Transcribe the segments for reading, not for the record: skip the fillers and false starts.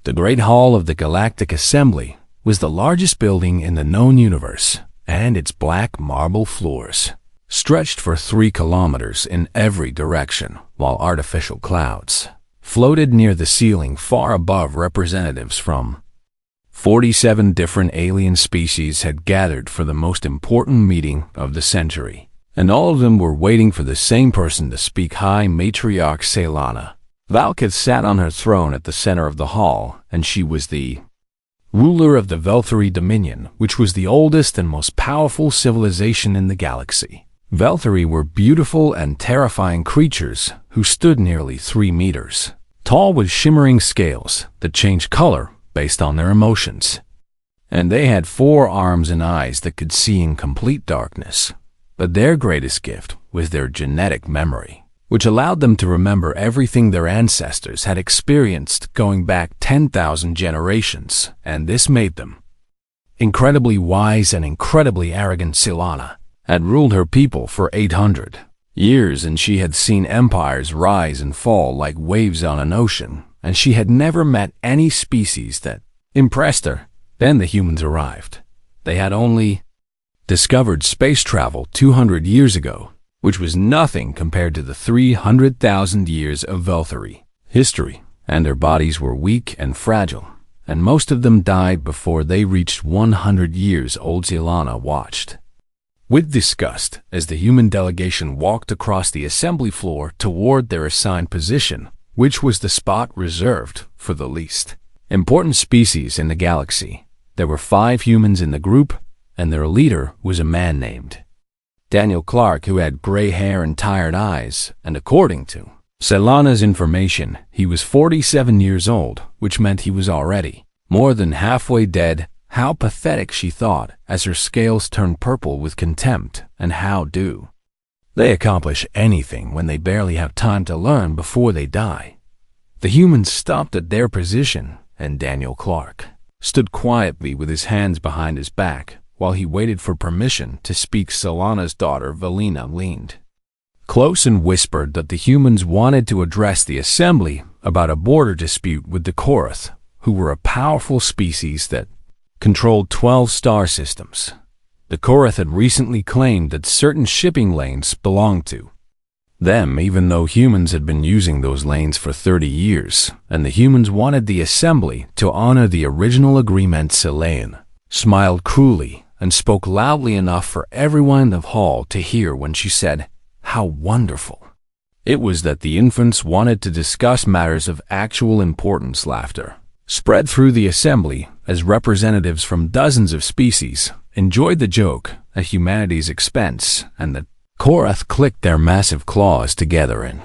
The Great Hall of the Galactic Assembly was the largest building in the known universe, and its black marble floors stretched for 3 kilometers in every direction, while artificial clouds floated near the ceiling far above. Representatives from 47 different alien species had gathered for the most important meeting of the century, and all of them were waiting for the same person to speak. High Matriarch Selana Valkith sat on her throne at the center of the hall, and she was the ruler of the Velthari Dominion, which was the oldest and most powerful civilization in the galaxy. Velthari were beautiful and terrifying creatures who stood nearly 3 meters tall, with shimmering scales that changed color based on their emotions. And they had 4 arms and eyes that could see in complete darkness. But their greatest gift was their genetic memory, which allowed them to remember everything their ancestors had experienced going back 10,000 generations, and this made them incredibly wise and incredibly arrogant. Selana had ruled her people for 800 years, and she had seen empires rise and fall like waves on an ocean, and she had never met any species that impressed her. Then the humans arrived. They had only discovered space travel 200 years ago, which was nothing compared to the 300,000 years of Velthari history, and their bodies were weak and fragile, and most of them died before they reached 100 years old. Selana watched with disgust as the human delegation walked across the assembly floor toward their assigned position, which was the spot reserved for the least important species in the galaxy. There were 5 humans in the group, and their leader was a man named Daniel Clark, who had gray hair and tired eyes, and according to Selana's information, he was 47 years old, which meant he was already more than halfway dead. How pathetic, she thought, as her scales turned purple with contempt. And how do they accomplish anything when they barely have time to learn before they die? The humans stopped at their position, and Daniel Clark stood quietly with his hands behind his back while he waited for permission to speak. Selana's daughter Valina leaned close and whispered that the humans wanted to address the assembly about a border dispute with the Korath, who were a powerful species that controlled 12 star systems. The Korath had recently claimed that certain shipping lanes belonged to them, even though humans had been using those lanes for 30 years, and the humans wanted the assembly to honor the original agreement. Selene smiled cruelly and spoke loudly enough for everyone in the hall to hear when she said, "How wonderful it was that the infants wanted to discuss matters of actual importance." Laughter spread through the assembly as representatives from dozens of species enjoyed the joke at humanity's expense, and the Korath clicked their massive claws together in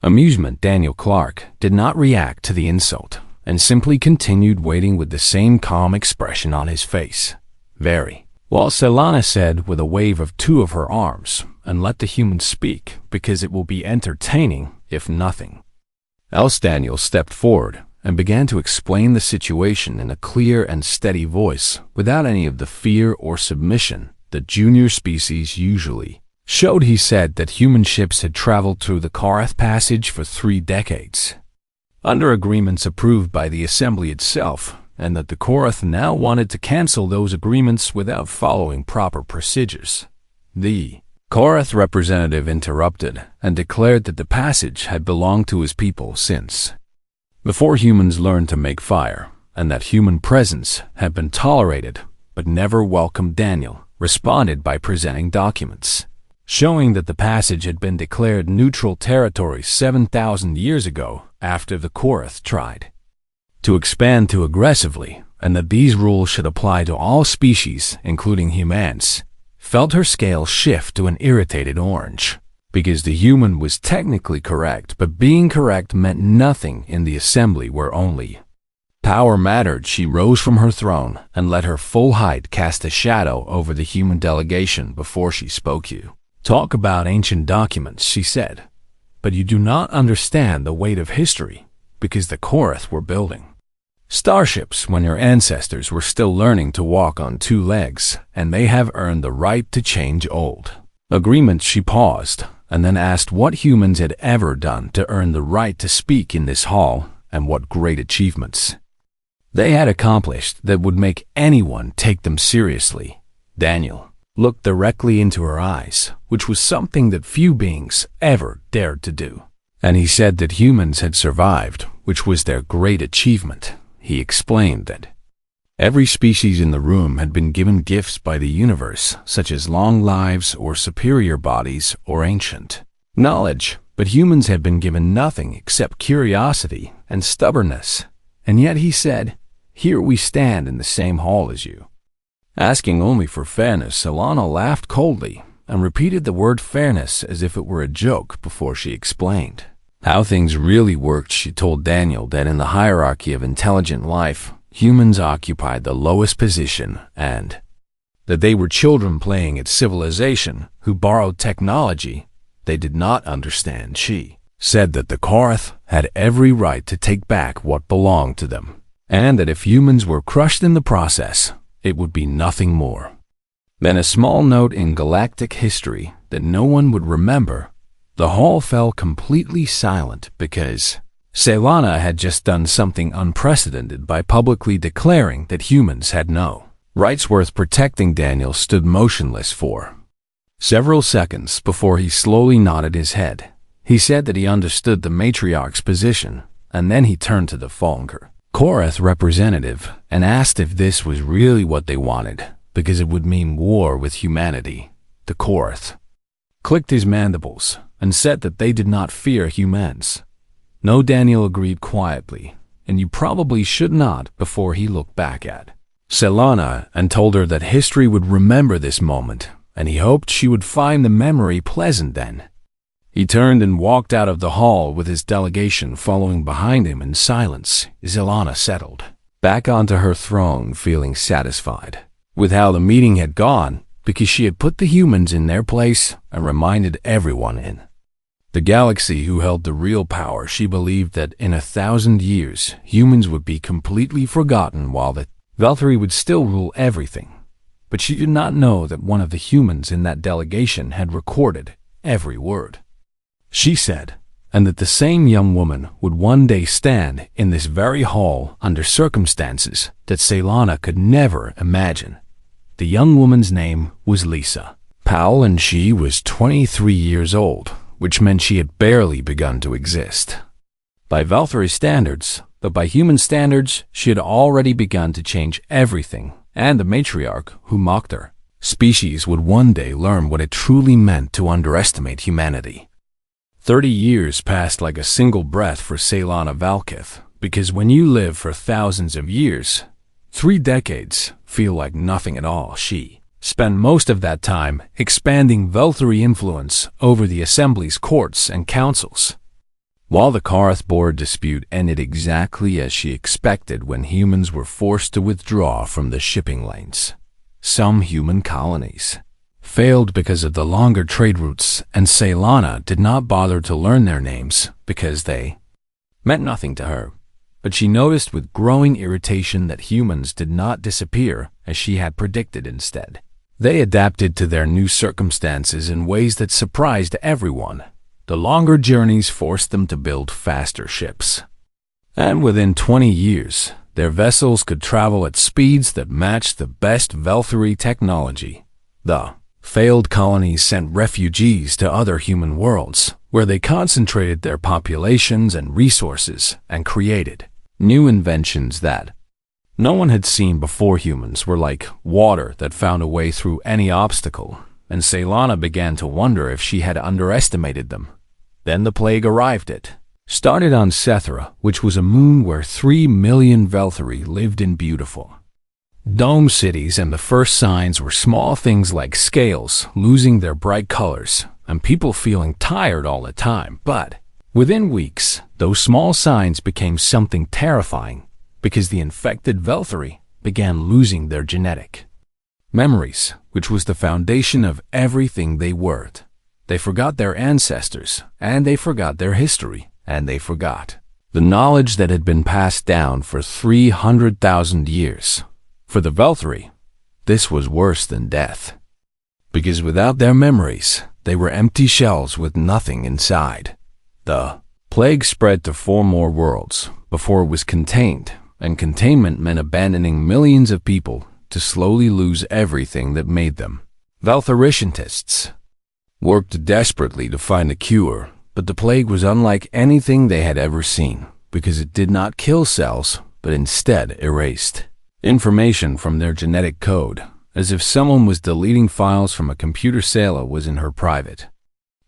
amusement. Daniel Clark did not react to the insult and simply continued waiting with the same calm expression on his face. "Very well," Selana said with a wave of 2 of her arms, "and let the humans speak, because it will be entertaining, if nothing else." Daniel stepped forward and began to explain the situation in a clear and steady voice, without any of the fear or submission that junior species usually showed. He said that human ships had traveled through the Korath Passage for 3 decades, under agreements approved by the assembly itself, and that the Korath now wanted to cancel those agreements without following proper procedures. The Korath representative interrupted and declared that the passage had belonged to his people since before humans learned to make fire, and that human presence had been tolerated but never welcomed. Daniel responded by presenting documents showing that the passage had been declared neutral territory 7,000 years ago after the Korath tried to expand too aggressively, and that these rules should apply to all species, including humans. Felt her scale shift to an irritated orange, because the human was technically correct, but being correct meant nothing in the assembly where only power mattered. She rose from her throne and let her full height cast a shadow over the human delegation before she spoke. "You talk about ancient documents," she said, "but you do not understand the weight of history, because the Korath were building starships when your ancestors were still learning to walk on 2 legs, and they have earned the right to change old agreements." She paused and then asked what humans had ever done to earn the right to speak in this hall, and what great achievements they had accomplished that would make anyone take them seriously. Daniel looked directly into her eyes, which was something that few beings ever dared to do. And he said that humans had survived, which was their great achievement. He explained that every species in the room had been given gifts by the universe, such as long lives or superior bodies or ancient knowledge, but humans had been given nothing except curiosity and stubbornness. And yet he said, "Here we stand in the same hall as you." Asking only for fairness, Solana laughed coldly and repeated the word fairness as if it were a joke before she explained how things really worked. She told Daniel that in the hierarchy of intelligent life, humans occupied the lowest position and that they were children playing at civilization who borrowed technology they did not understand. She said that the Korath had every right to take back what belonged to them, and that if humans were crushed in the process, it would be nothing more than a small note in galactic history that no one would remember. The hall fell completely silent because Solana had just done something unprecedented by publicly declaring that humans had no rights worth protecting. Daniel stood motionless for several seconds before he slowly nodded his head. He said that he understood the Matriarch's position, and then he turned to the Falnger Korath representative and asked if this was really what they wanted, because it would mean war with humanity. The Korath clicked his mandibles and said that they did not fear humans. No, Daniel agreed quietly, and you probably should not, before he looked back at Solana and told her that history would remember this moment, and he hoped she would find the memory pleasant then. He turned and walked out of the hall with his delegation following behind him in silence. Solana settled back onto her throne, feeling satisfied with how the meeting had gone, because she had put the humans in their place and reminded everyone in the galaxy who held the real power. She believed that in 1,000 years, humans would be completely forgotten while the Valkyrie would still rule everything. But she did not know that one of the humans in that delegation had recorded every word she said, and that the same young woman would one day stand in this very hall under circumstances that Solana could never imagine. The young woman's name was Lisa Powell, and she was 23 years old, which meant she had barely begun to exist by Valkyrie standards, but by human standards, she had already begun to change everything, and the Matriarch, who mocked her species, would one day learn what it truly meant to underestimate humanity. 30 years passed like a single breath for Solana Valkith, because when you live for thousands of years, 3 decades feel like nothing at all. She spent most of that time expanding Valkyrie influence over the Assembly's courts and councils. While the Korath board dispute ended exactly as she expected when humans were forced to withdraw from the shipping lanes. Some human colonies failed because of the longer trade routes, and Solana did not bother to learn their names because they meant nothing to her. But she noticed with growing irritation that humans did not disappear as she had predicted. Instead, they adapted to their new circumstances in ways that surprised everyone. The longer journeys forced them to build faster ships, and within 20 years, their vessels could travel at speeds that matched the best Valkyrie technology. The failed colonies sent refugees to other human worlds, where they concentrated their populations and resources and created new inventions that no one had seen before. Humans were like water that found a way through any obstacle, and Solana began to wonder if she had underestimated them. Then the plague arrived. It started on Sethra, which was a moon where 3 million Valkyrie lived in beautiful dome cities, and the first signs were small things like scales losing their bright colors and people feeling tired all the time. But within weeks, those small signs became something terrifying, because the infected Valkyrie began losing their genetic memories, which was the foundation of everything they were. They forgot their ancestors, and they forgot their history, and they forgot the knowledge that had been passed down for 300,000 years. For the Valkyrie, this was worse than death, because without their memories, they were empty shells with nothing inside. The plague spread to 4 more worlds before it was contained, and containment meant abandoning millions of people to slowly lose everything that made them. Veltharitionists worked desperately to find a cure, but the plague was unlike anything they had ever seen because it did not kill cells, but instead erased information from their genetic code, as if someone was deleting files from a computer. Sayla was in her private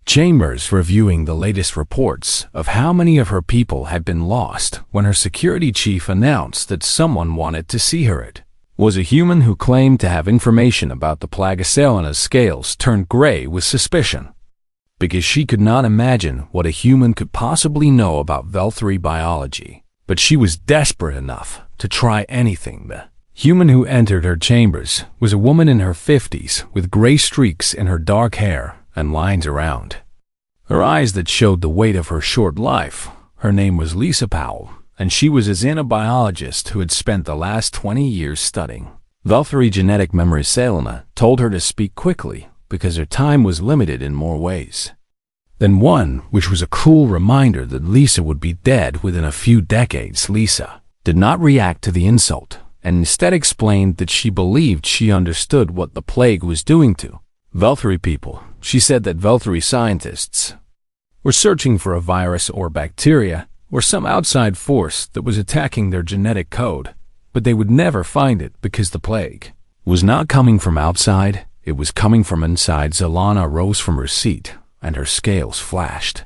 chambers reviewing the latest reports of how many of her people had been lost when her security chief announced that someone wanted to see her. It was a human who claimed to have information about the plague. Selena's scales turned gray with suspicion because she could not imagine what a human could possibly know about Velthari biology, but she was desperate enough to try anything. The human who entered her chambers was a woman in her 50s with gray streaks in her dark hair and lines around her eyes that showed the weight of her short life. Her name was Lisa Powell, and she was a xenobiologist who had spent the last 20 years studying Velthari genetic memory. Selena told her to speak quickly because her time was limited in more ways than one, which was a cruel reminder that Lisa would be dead within a few decades. Lisa did not react to the insult and instead explained that she believed she understood what the plague was doing to Velthari people. She said that Velthari scientists were searching for a virus or bacteria or some outside force that was attacking their genetic code, but they would never find it because the plague was not coming from outside, it was coming from inside. Zelana rose from her seat and her scales flashed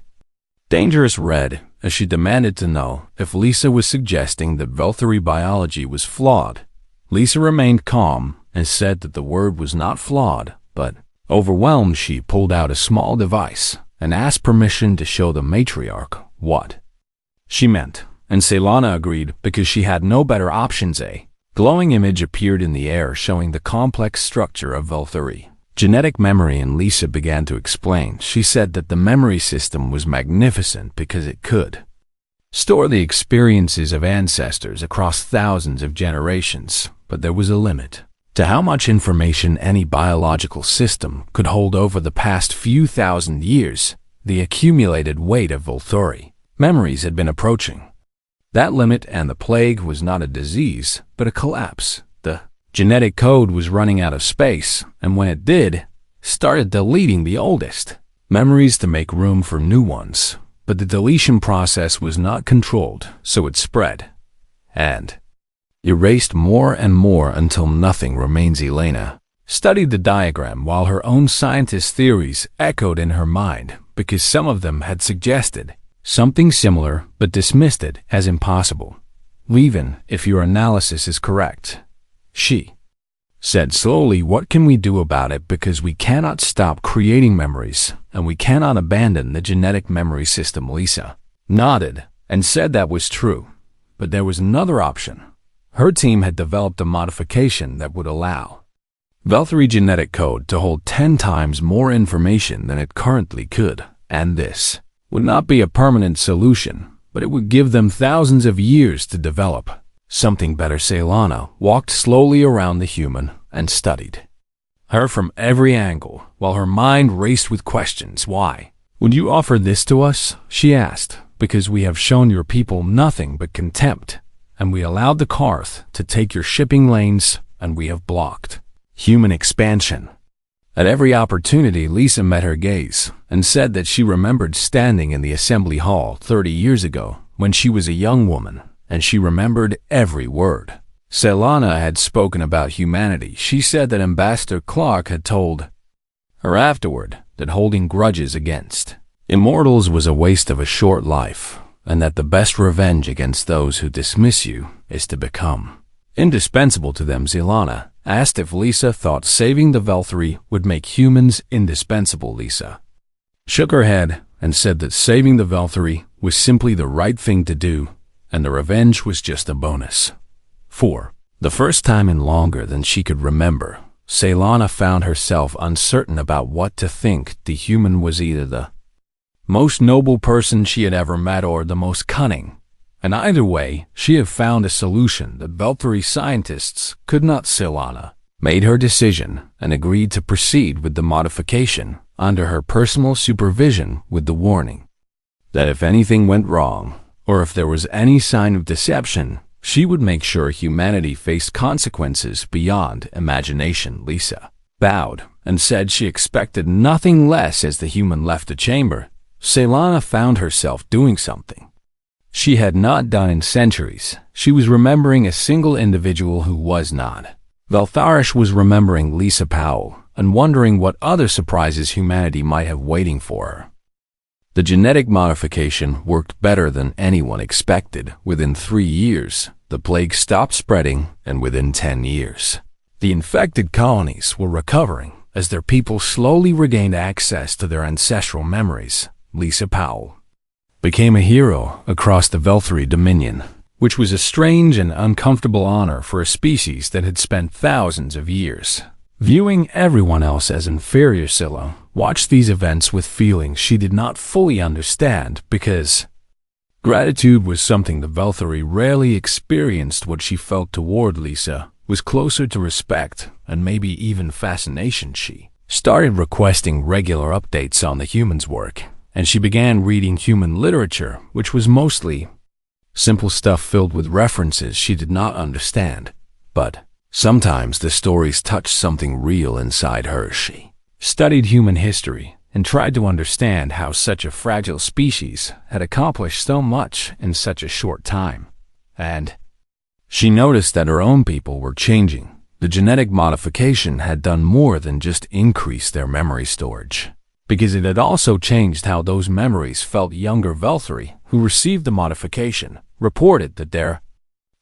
dangerous red as she demanded to know if Lisa was suggesting that Velthari biology was flawed. Lisa remained calm and said that the word was not flawed, but overwhelmed. She pulled out a small device and asked permission to show the Matriarch what she meant, and Selena agreed because she had no better options. A glowing image appeared in the air showing the complex structure of Velthari genetic memory, and Lisa began to explain. She said that the memory system was magnificent because it could store the experiences of ancestors across thousands of generations, but there was a limit to how much information any biological system could hold over the past few thousand years. The accumulated weight of Velthari memories had been approaching that limit, and the plague was not a disease, but a collapse. The genetic code was running out of space, and when it did, started deleting the oldest memories to make room for new ones. But the deletion process was not controlled, so it spread and erased more and more until nothing remains. Elena studied the diagram while her own scientist theories echoed in her mind because some of them had suggested something similar but dismissed it as impossible. Even if your analysis is correct, she said slowly, what can we do about it? Because we cannot stop creating memories, and we cannot abandon the genetic memory system. Lisa nodded and said that was true, but there was another option. Her team had developed a modification that would allow Velthari genetic code to hold 10 times more information than it currently could, and this would not be a permanent solution, but it would give them thousands of years to develop something better. Selena walked slowly around the human and studied her from every angle while her mind raced with questions. Why would you offer this to us? She asked. Because we have shown your people nothing but contempt, and we allowed the Karth to take your shipping lanes, and we have blocked human expansion. At every opportunity, Lisa met her gaze and said that she remembered standing in the assembly hall 30 years ago when she was a young woman, and she remembered every word Selena had spoken about humanity. She said that Ambassador Clark had told her afterward that holding grudges against immortals was a waste of a short life, and that the best revenge against those who dismiss you is to become indispensable to them. Selena asked if Lisa thought saving the Velthari would make humans indispensable. Lisa shook her head and said that saving the Velthari was simply the right thing to do, and the revenge was just a bonus. For the first time in longer than she could remember, Selena found herself uncertain about what to think. The human was either the most noble person she had ever met or the most cunning, and either way, she had found a solution that Velthari scientists could not. Selena made her decision and agreed to proceed with the modification under her personal supervision, with the warning that if anything went wrong, or if there was any sign of deception, she would make sure humanity faced consequences beyond imagination. Lisa bowed and said she expected nothing less. As the human left the chamber, Selana found herself doing something she had not done in centuries. She was remembering a single individual who was not. Veltharish was remembering Lisa Powell and wondering what other surprises humanity might have waiting for her. The genetic modification worked better than anyone expected. Within 3 years, the plague stopped spreading, and within 10 years, the infected colonies were recovering as their people slowly regained access to their ancestral memories. Lisa Powell became a hero across the Velthari Dominion, which was a strange and uncomfortable honor for a species that had spent thousands of years viewing everyone else as inferior. Scylla watched these events with feelings she did not fully understand, because gratitude was something the Velthari rarely experienced. What she felt toward Lisa was closer to respect and maybe even fascination. She started requesting regular updates on the humans' work, and she began reading human literature, which was mostly simple stuff filled with references she did not understand. But sometimes the stories touched something real inside her. She studied human history and tried to understand how such a fragile species had accomplished so much in such a short time. And she noticed that her own people were changing. The genetic modification had done more than just increase their memory storage, because it had also changed how those memories felt. Younger Velthari who received the modification reported that their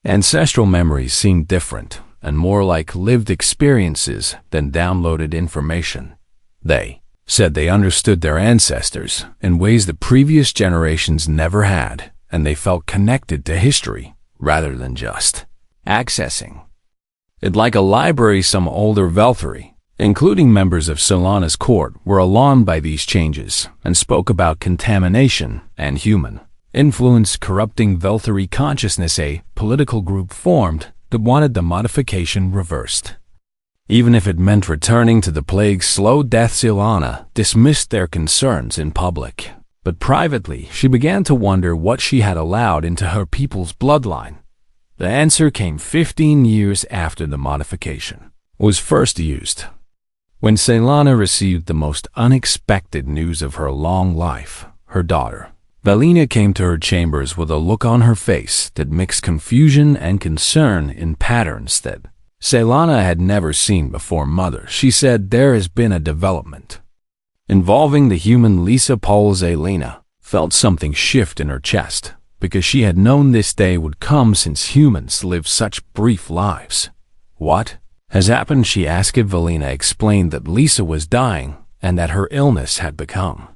ancestral memories seemed different and more like lived experiences than downloaded information. They said they understood their ancestors in ways that previous generations never had, and they felt connected to history rather than just accessing it like a library. Some older Velthari, including members of Solana's court, were alarmed by these changes and spoke about contamination and human influence corrupting Velthari consciousness. A political group formed that wanted the modification reversed, even if it meant returning to the plague's slow death. Solana dismissed their concerns in public, but privately she began to wonder what she had allowed into her people's bloodline. The answer came 15 years after the modification was first used, when Selana received the most unexpected news of her long life. Her daughter, Valina, came to her chambers with a look on her face that mixed confusion and concern in patterns that Selana had never seen before. Mother, she said, there has been a development involving the human Lisa Powell. Zelina felt something shift in her chest, because she had known this day would come since humans live such brief lives. What has happened? She asked. Valina explained that Lisa was dying and that her illness had become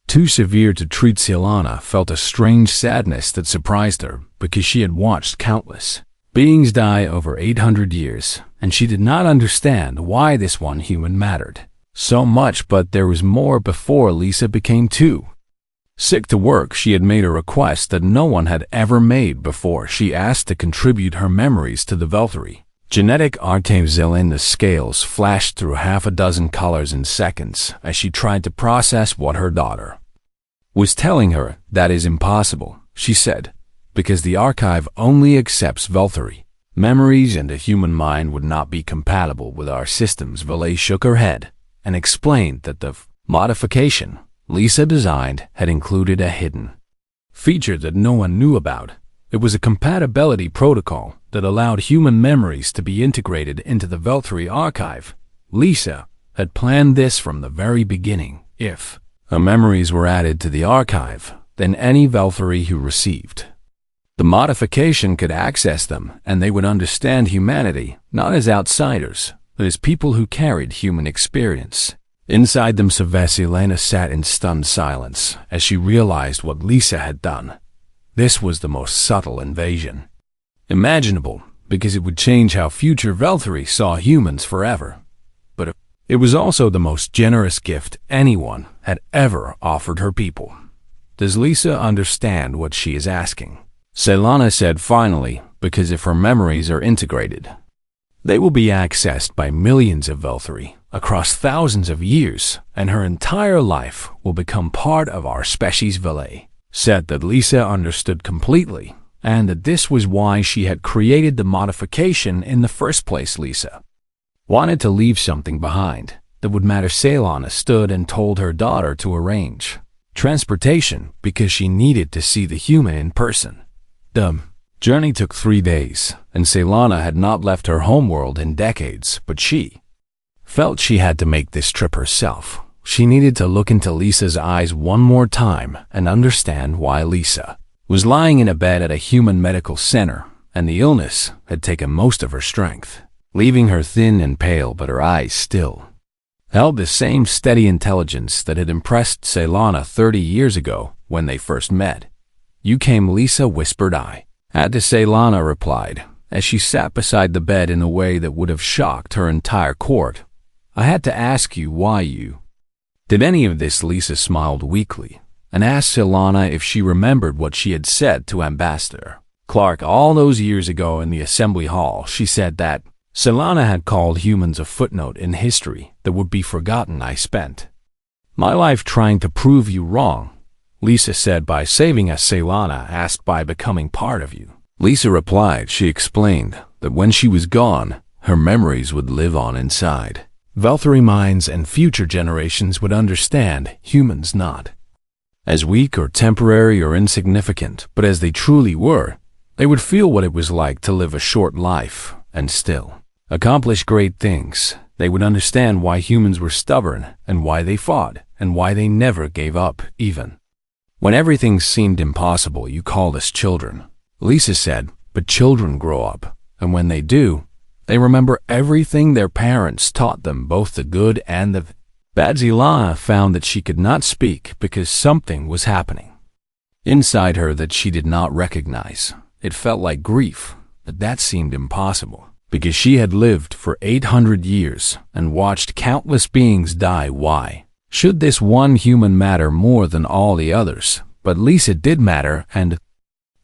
too severe to treat. Selana felt a strange sadness that surprised her, because she had watched countless beings die over 800 years, and she did not understand why this one human mattered so much. But there was more. Before Lisa became too sick to work, she had made a request that no one had ever made before. She asked to contribute her memories to the Velthari genetic archive. The scales flashed through half a dozen colors in seconds as she tried to process what her daughter was telling her. That is impossible, she said, because the archive only accepts Velthari memories, and a human mind would not be compatible with our systems. Valet shook her head and explained that the modification Lisa designed had included a hidden feature that no one knew about. It was a compatibility protocol that allowed human memories to be integrated into the Velthari archive. Lisa had planned this from the very beginning. If her memories were added to the archive, then any Velthari who received the modification could access them, and they would understand humanity not as outsiders, but as people who carried human experience inside them. Vasilena sat in stunned silence as she realized what Lisa had done. This was the most subtle invasion imaginable, because it would change how future Velthari saw humans forever. But it was also the most generous gift anyone had ever offered her people. Does Lisa understand what she is asking? Selana said finally, because if her memories are integrated, they will be accessed by millions of Velthari across thousands of years, and her entire life will become part of our species. Valet said that Lisa understood completely, and that this was why she had created the modification in the first place. Lisa wanted to leave something behind that would matter. Ceylana stood and told her daughter to arrange transportation because she needed to see the human in person. The journey took 3 days, and Ceylana had not left her homeworld in decades, but she felt she had to make this trip herself. She needed to look into Lisa's eyes one more time and understand why. Lisa was lying in a bed at a human medical center, and the illness had taken most of her strength, leaving her thin and pale, but her eyes still held the same steady intelligence that had impressed Ceylana 30 years ago when they first met. "You came," Lisa whispered. "I had to," Ceylana replied, as she sat beside the bed in a way that would have shocked her entire court. "I had to ask you why you did any of this." Lisa smiled weakly and asked Ceylana if she remembered what she had said to Ambassador Clark all those years ago in the assembly hall. She said that Ceylana had called humans a footnote in history that would be forgotten. "I spent my life trying to prove you wrong," Lisa said. "By saving us," Ceylana asked. "By becoming part of you." Lisa replied. She explained that when she was gone, her memories would live on inside Valkyrie minds, and future generations would understand humans not as weak or temporary or insignificant, but as they truly were. They would feel what it was like to live a short life and still accomplish great things. They would understand why humans were stubborn and why they fought and why they never gave up, even when everything seemed impossible. "You called us children," Lisa said, "but children grow up, and when they do, they remember everything their parents taught them, both the good and the bad." Ceylana found that she could not speak because something was happening inside her that she did not recognize. It felt like grief, but that seemed impossible because she had lived for 800 years and watched countless beings die. Why should this one human matter more than all the others? But Lisa did matter, and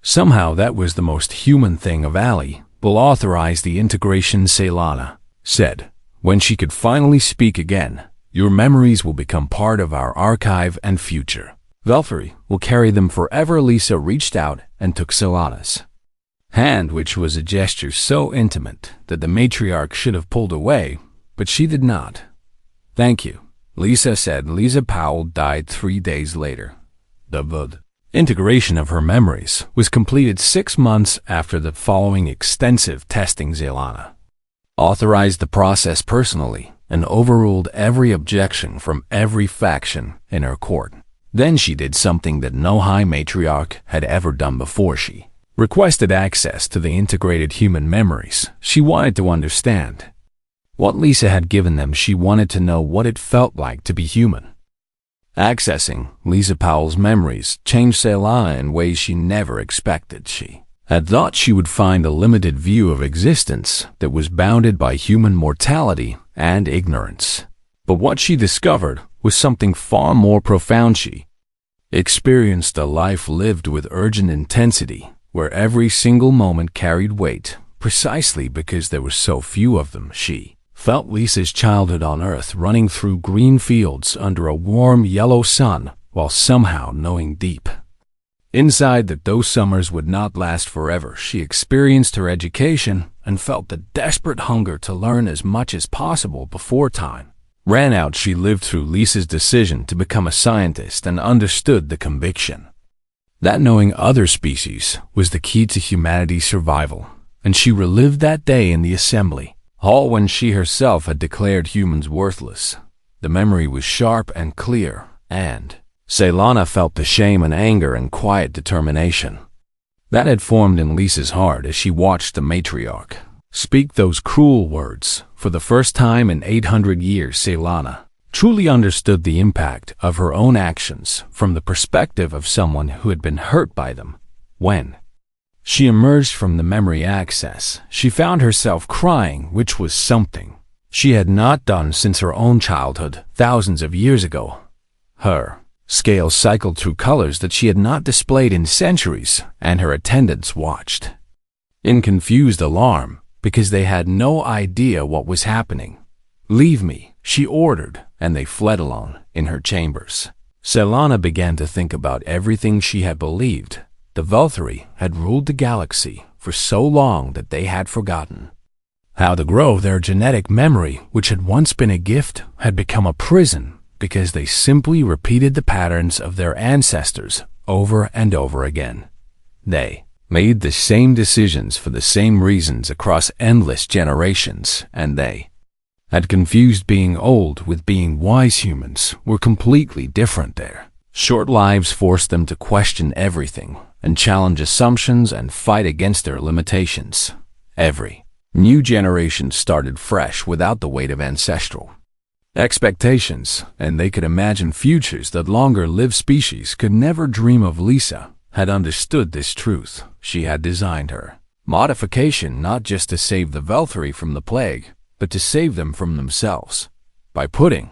somehow that was the most human thing of Ali. "Will authorize the integration," Ceylana said. When she could finally speak again, "Your memories will become part of our archive and future. Valkyrie will carry them forever." Lisa reached out and took Ceylana's hand, which was a gesture so intimate that the matriarch should have pulled away, but she did not. "Thank you," Lisa said. Lisa Powell died 3 days later. The integration of her memories was completed 6 months after the following extensive testing. Ceylana authorized the process personally and overruled every objection from every faction in her court. Then she did something that no High Matriarch had ever done before. She requested access to the integrated human memories. She wanted to understand what Lisa had given them. She wanted to know what it felt like to be human. Accessing Lisa Powell's memories changed Ceylana in ways she never expected. She had thought she would find a limited view of existence that was bounded by human mortality and ignorance. But what she discovered was something far more profound. She experienced a life lived with urgent intensity, where every single moment carried weight, precisely because there were so few of them. She felt Lisa's childhood on Earth running through green fields under a warm yellow sun, while somehow knowing deep inside that those summers would not last forever. She experienced her education and felt the desperate hunger to learn as much as possible before time ran out. She lived through Lisa's decision to become a scientist and understood the conviction that knowing other species was the key to humanity's survival. And she relived that day in the assembly hall when she herself had declared humans worthless. The memory was sharp and clear, and Ceylana felt the shame and anger and quiet determination that had formed in Lisa's heart as she watched the matriarch speak those cruel words. For the first time in 800 years, Ceylana truly understood the impact of her own actions from the perspective of someone who had been hurt by them. When she emerged from the memory access, she found herself crying, which was something she had not done since her own childhood, thousands of years ago. Her scales cycled through colors that she had not displayed in centuries, and her attendants watched in confused alarm because they had no idea what was happening. "Leave me," she ordered, and they fled alone in her chambers. Ceylana began to think about everything she had believed, The Velthari had ruled the galaxy for so long that they had forgotten how to grow. Their genetic memory, which had once been a gift, had become a prison because they simply repeated the patterns of their ancestors over and over again. They made the same decisions for the same reasons across endless generations, and they had confused being old with being wise. Humans were completely different there. Short lives forced them to question everything and challenge assumptions and fight against their limitations. Every new generation started fresh without the weight of ancestral expectations, and they could imagine futures that longer-lived species could never dream of. Lisa had understood this truth. She had designed her modification not just to save the Velthari from the plague, but to save them from themselves. By putting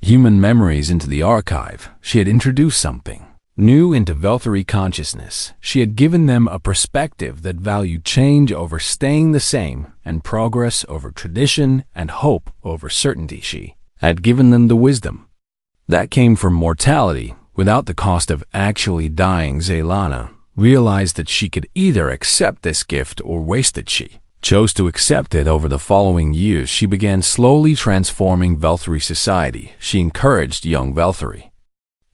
human memories into the archive, she had introduced something new into Velthari consciousness. She had given them a perspective that valued change over staying the same, and progress over tradition, and hope over certainty. She had given them the wisdom that came from mortality without the cost of actually dying. Zelana realized that she could either accept this gift or waste it. She chose to accept it. Over the following years, she began slowly transforming Velthari society. She encouraged young Velthari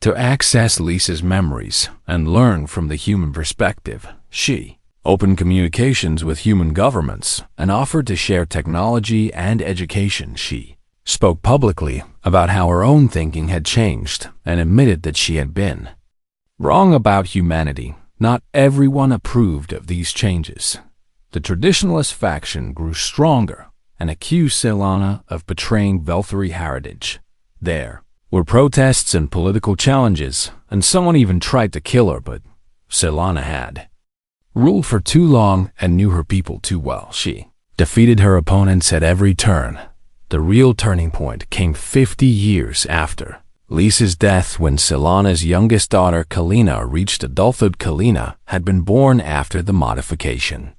to access Lisa's memories and learn from the human perspective. She opened communications with human governments and offered to share technology and education. She spoke publicly about how her own thinking had changed and admitted that she had been wrong about humanity. Not everyone approved of these changes. The traditionalist faction grew stronger and accused Zelana of betraying Velthari heritage. There were protests and political challenges, and someone even tried to kill her, but Zelana had ruled for too long and knew her people too well. She defeated her opponents at every turn. The real turning point came 50 years after Lisa's death, when Zelana's youngest daughter, Kalina, reached adulthood. Kalina had been born after the modification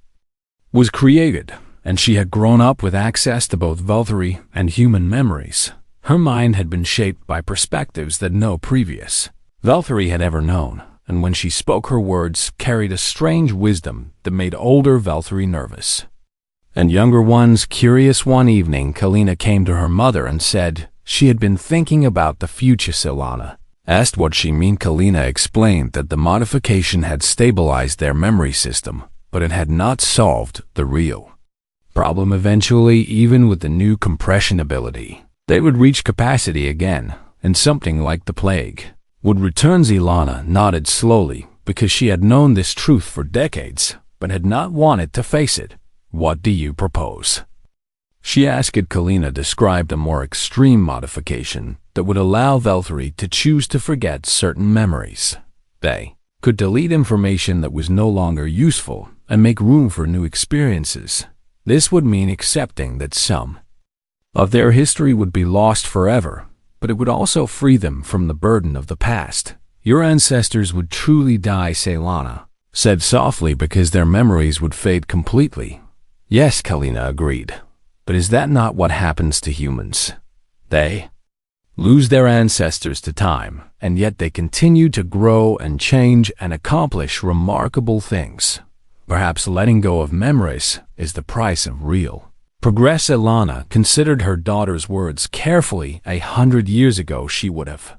was created, and she had grown up with access to both Velthari and human memories. Her mind had been shaped by perspectives that no previous Velthari had ever known, and when she spoke, her words carried a strange wisdom that made older Velthari nervous and younger ones curious. One evening, Kalina came to her mother and said she had been thinking about the future. Zelana asked what she meant. Kalina explained that the modification had stabilized their memory system, but it had not solved the real problem. Eventually, even with the new compression ability, they would reach capacity again, and something like the plague would return. Zelana nodded slowly because she had known this truth for decades, but had not wanted to face it. "What do you propose?" she asked. Kalina described a more extreme modification that would allow Velthari to choose to forget certain memories. They could delete information that was no longer useful and make room for new experiences. This would mean accepting that some of their history would be lost forever, but it would also free them from the burden of the past. "Your ancestors would truly die," Zelana said softly, "because their memories would fade completely." "Yes," Kalina agreed, "but is that not what happens to humans? They lose their ancestors to time, and yet they continue to grow and change and accomplish remarkable things. Perhaps letting go of memories is the price of real progress." Zelana considered her daughter's words carefully. 100 years ago, she would have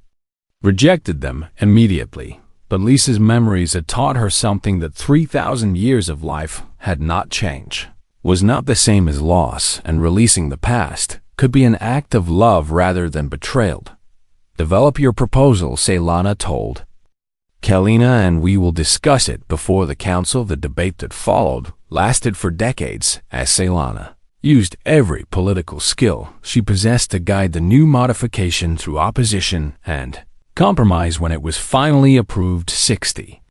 rejected them immediately, but Lisa's memories had taught her something: that 3,000 years of life had not changed, was not the same as loss, and releasing the past could be an act of love rather than betrayal. "Develop your proposal," Zelana told Kalina, "and we will discuss it before the council." The debate that followed lasted for decades, as Zelana used every political skill she possessed to guide the new modification through opposition and compromise. When it was finally approved 60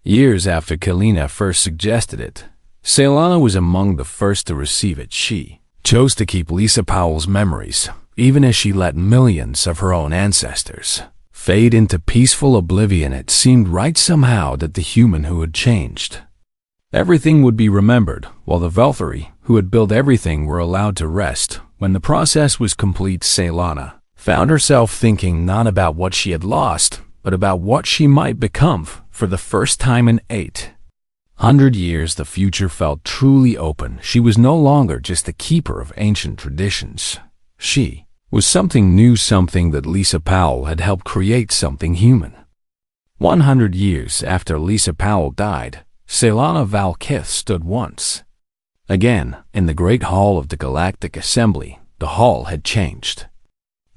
years after Kalina first suggested it, Zelana was among the first to receive it. She chose to keep Lisa Powell's memories, even as she let millions of her own ancestors fade into peaceful oblivion. It seemed right somehow that the human who had changed everything would be remembered, while the Velthari who had built everything were allowed to rest. When the process was complete, Zelana found herself thinking not about what she had lost, but about what she might become for the first time in 800 years, the future felt truly open. She was no longer just the keeper of ancient traditions. She was something new, something that Lisa Powell had helped create, something human. 100 years after Lisa Powell died, Cylana Valkith stood once again in the Great Hall of the Galactic Assembly. The hall had changed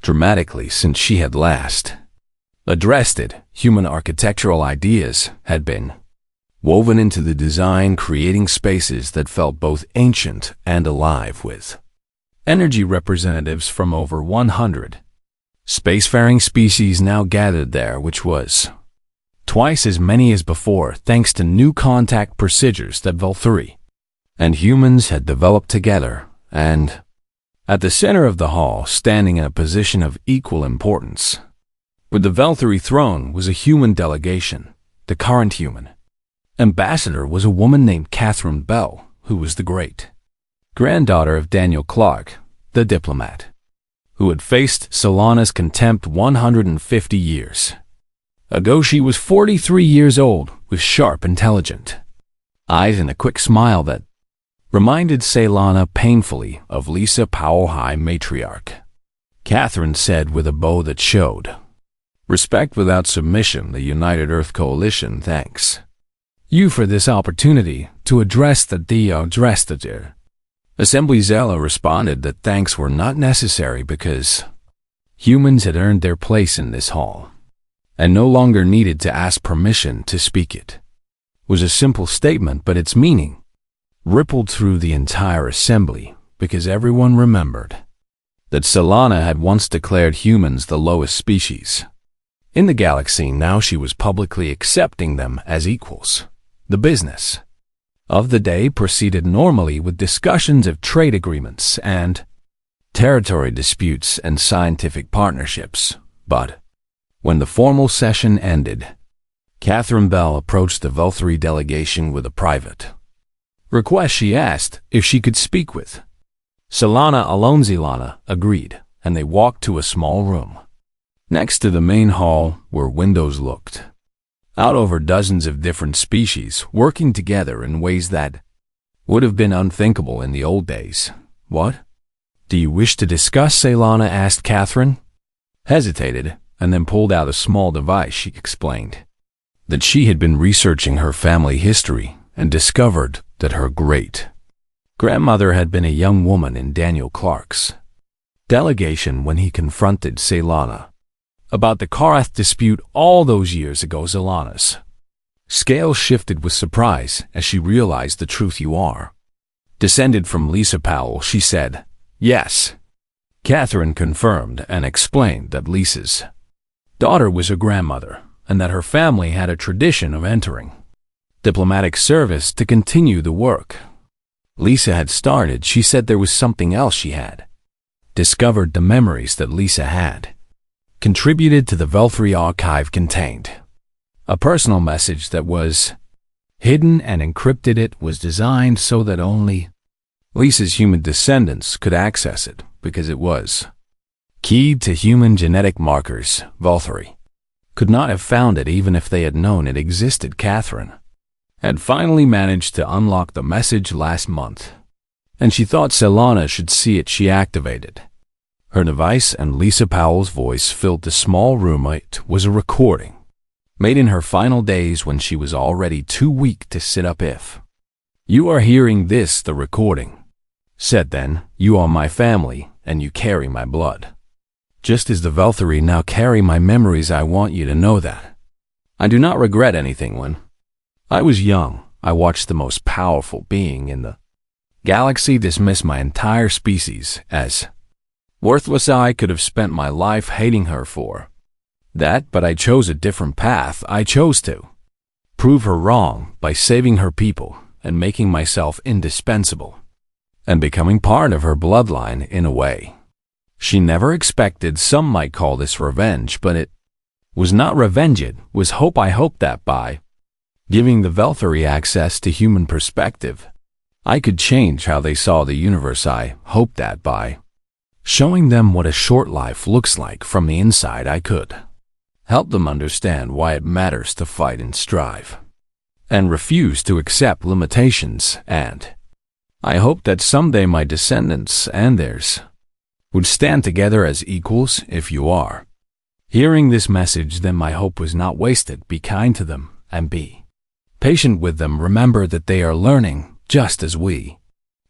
dramatically since she had last addressed it. Human architectural ideas had been woven into the design, creating spaces that felt both ancient and alive, with energy representatives from over 100 spacefaring species now gathered there, which was twice as many as before, thanks to new contact procedures that Valkyrie and humans had developed together. And at the center of the hall, standing in a position of equal importance with the Valkyrie throne, was a human delegation. The current human ambassador was a woman named Catherine Bell, who was the great-granddaughter of Daniel Clark, the diplomat, who had faced Cylana's contempt 150 years ago. She was 43 years old, with sharp, intelligent eyes and a quick smile that reminded Cylana painfully of Lisa Powell, High Matriarch. Catherine said with a bow that showed respect without submission, "The United Earth Coalition thanks you for this opportunity to address the Assembly." Zella responded that thanks were not necessary because humans had earned their place in this hall and no longer needed to ask permission to speak. It was a simple statement, but its meaning rippled through the entire assembly, because everyone remembered that Cylana had once declared humans the lowest species in the galaxy. Now she was publicly accepting them as equals. The business of the day proceeded normally, with discussions of trade agreements and territory disputes and scientific partnerships. But when the formal session ended, Catherine Bell approached the Valkyrie delegation with a private request. She asked if she could speak with Cylana alone. Cylana agreed, and they walked to a small room next to the main hall, where windows looked out over dozens of different species working together in ways that would have been unthinkable in the old days. "What do you wish to discuss?" Cylana asked. Catherine hesitated and then pulled out a small device. She explained that she had been researching her family history and discovered that her great-grandmother had been a young woman in Daniel Clark's delegation when he confronted Cylana about the Karath dispute all those years ago. Cylana's scale shifted with surprise as she realized the truth. "You are descended from Lisa Powell," she said. "Yes." Catherine confirmed and explained that Lisa's daughter was her grandmother, and that her family had a tradition of entering diplomatic service to continue the work Lisa had started. She said there was something else. She had discovered the memories that Lisa had contributed to the Valkyrie archive contained a personal message that was hidden and encrypted. It was designed so that only Lisa's human descendants could access it, because it was keyed to human genetic markers. Valkyrie could not have found it even if they had known it existed. Catherine had finally managed to unlock the message last month, and she thought Cylana should see it. She activated her device, and Lisa Powell's voice filled the small room. It was a recording made in her final days when she was already too weak to sit up. "If you are hearing this," the recording said then, "you are my family, and you carry my blood. Just as the Valkyrie now carry my memories. I want you to know that I do not regret anything. When I was young, I watched the most powerful being in the galaxy dismiss my entire species as worthless. I could have spent my life hating her for that, but I chose a different path. I chose to prove her wrong by saving her people and making myself indispensable and becoming part of her bloodline in a way she never expected. Some might call this revenge, but it was not revenge. It was hope. I hoped that by giving the Valkyrie access to human perspective, I could change how they saw the universe. I hoped that by showing them what a short life looks like from the inside, I could help them understand why it matters to fight and strive, and refuse to accept limitations, and I hope that someday my descendants and theirs would stand together as equals. If you are hearing this message, then my hope was not wasted. Be kind to them and be patient with them. Remember that they are learning just as we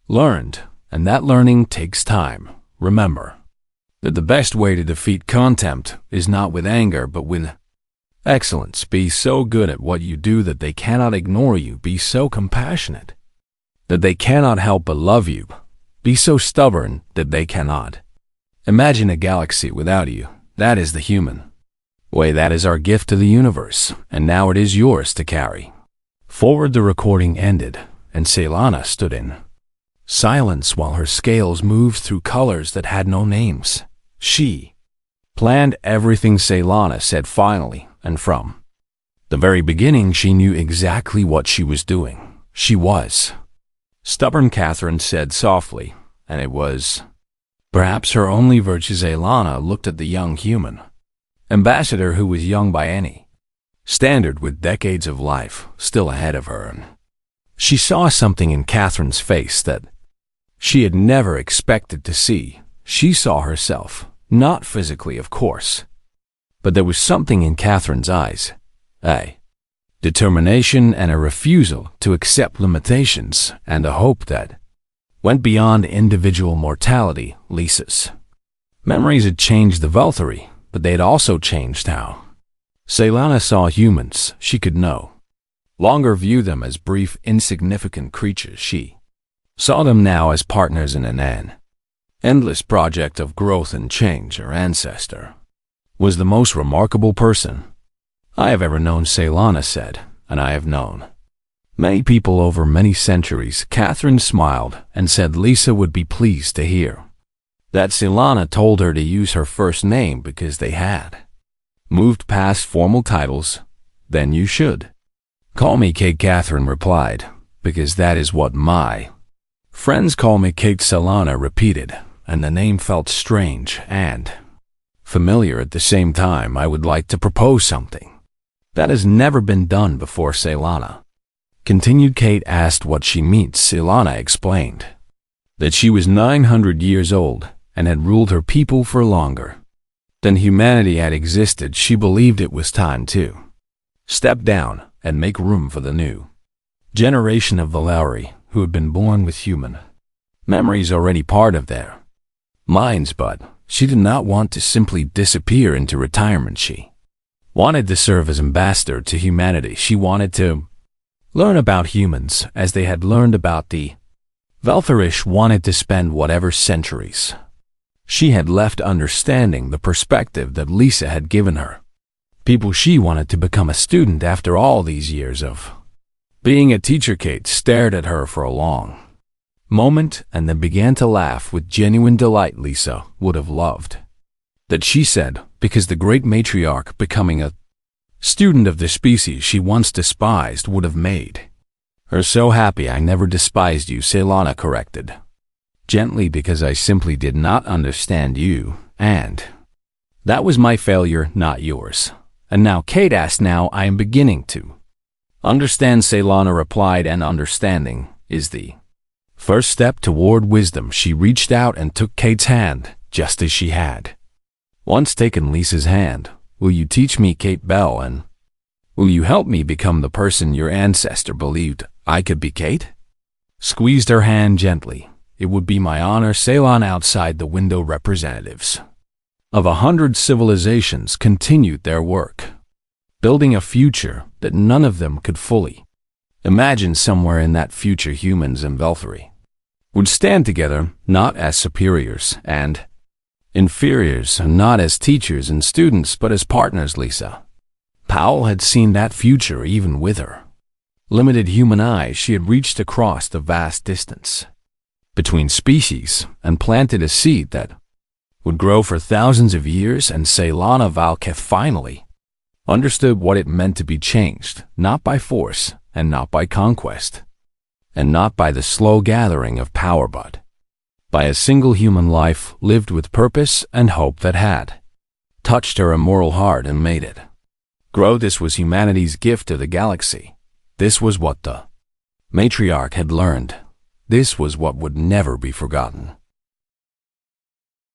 learned, and that learning takes time. Remember that the best way to defeat contempt is not with anger, but with excellence. Be so good at what you do that they cannot ignore you. Be so compassionate that they cannot help but love you. Be so stubborn that they cannot imagine a galaxy without you. That is the human way. That is our gift to the universe, and now it is yours to carry forward. The recording ended, and Selana stood in silence while her scales moved through colors that had no names. She planned everything, Selana said finally, and from the very beginning she knew exactly what she was doing. She was stubborn, Catherine said softly, and it was perhaps her only virtue. Selana looked at the young human ambassador, who was young by any standard, with decades of life still ahead of her, and she saw something in Catherine's face that she had never expected to see. She saw herself, not physically, of course, but there was something in Catherine's eyes, a determination and a refusal to accept limitations, and a hope that went beyond individual mortality. Lisa's memories had changed the Valkyrie, but they had also changed how Selana saw humans. She could no longer view them as brief, insignificant creatures. She saw them now as partners in an endless project of growth and change. Her ancestor was the most remarkable person I have ever known, Selana said, and I have known many people over many centuries. Catherine smiled and said Lisa would be pleased to hear that Selana told her to use her first name because they had moved past formal titles. Then you should call me Kate, Catherine replied, because that is what my friends call me. Kate, Selana repeated, and the name felt strange and familiar at the same time. I would like to propose something that has never been done before, Selana continued. Kate asked what she meant. Selana explained that she was 900 years old and had ruled her people for longer than humanity had existed. She believed it was time to step down and make room for the new generation of Valerii, who had been born with human memories already part of their minds. But she did not want to simply disappear into retirement. She wanted to serve as ambassador to humanity. She wanted to learn about humans as they had learned about the Valkyrish. Wanted to spend whatever centuries she had left understanding the perspective that Lisa had given her people. She wanted to become a student after all these years of being a teacher. Kate stared at her for a long moment and then began to laugh with genuine delight. Lisa would have loved that, she said, because the great matriarch becoming a student of the species she once despised would have made her so happy. I never despised you, Selana corrected gently, because I simply did not understand you, and that was my failure, not yours. And now, Kate asked, now I am beginning to understand, Selana replied, and understanding is the first step toward wisdom. She reached out and took Kate's hand, just as she had once taken Lisa's hand. Will you teach me, Kate Bell, and will you help me become the person your ancestor believed I could be? Kate squeezed her hand gently. It would be my honor. Selana. Outside the window, representatives of 100 civilizations continued their work, building a future that none of them could fully imagine. Somewhere in that future, humans and Valkyrie would stand together, not as superiors and inferiors, and not as teachers and students, but as partners. Lisa Powell had seen that future. Even with her limited human eyes, she had reached across the vast distance between species and planted a seed that would grow for thousands of years. And Selana Valketh finally understood what it meant to be changed, not by force and not by conquest, and not by the slow gathering of power, but by a single human life lived with purpose and hope that had touched her immoral heart and made it Grow, this was humanity's gift to the galaxy. This was what the Matriarch had learned. This was what would never be forgotten.